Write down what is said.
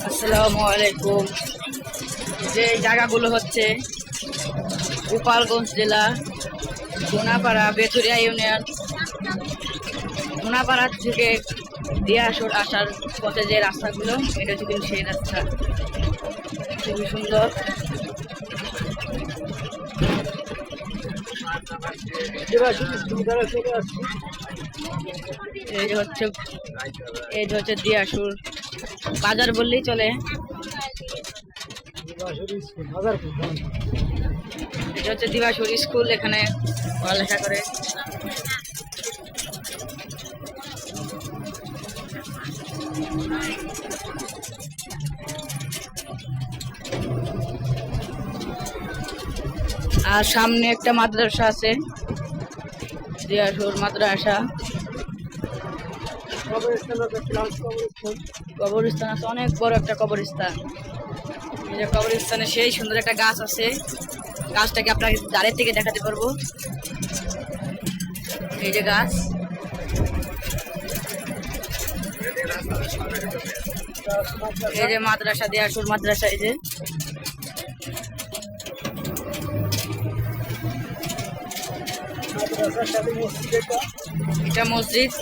আসসালামু আলাইকুম। যে জায়গাগুলো হচ্ছে গোপালগঞ্জ জেলা গুনাপাড়া বেথুরিয়া ইউনিয়ন। গুনাপাড়া থেকে দিয়াশোর আসার পথে যে রাস্তাগুলো, এটা হচ্ছে কিন্তু সেই রাস্তা, খুবই সুন্দর। এই যে হচ্ছে দিয়াশুর বাজার বললেই চলে। এটা হচ্ছে দিবাসুর স্কুল, এখানে পড়ালেখা করে। আর সামনে একটা মাদ্রাসা আছে, দিয়াশুর মাদ্রাসা। কবরস্থান আছে, অনেক বড় একটা কবরস্থান। এই যে কবরস্থানে সেই সুন্দর একটা গাছ আছে, গাছটাকে আপনাকে দাঁড়ের থেকে দেখাতে পারবো। এই যে গাছ, এই যে মাদ্রাসা, দিয়াশুর মাদ্রাসা। এই যে এটা মসজিদ।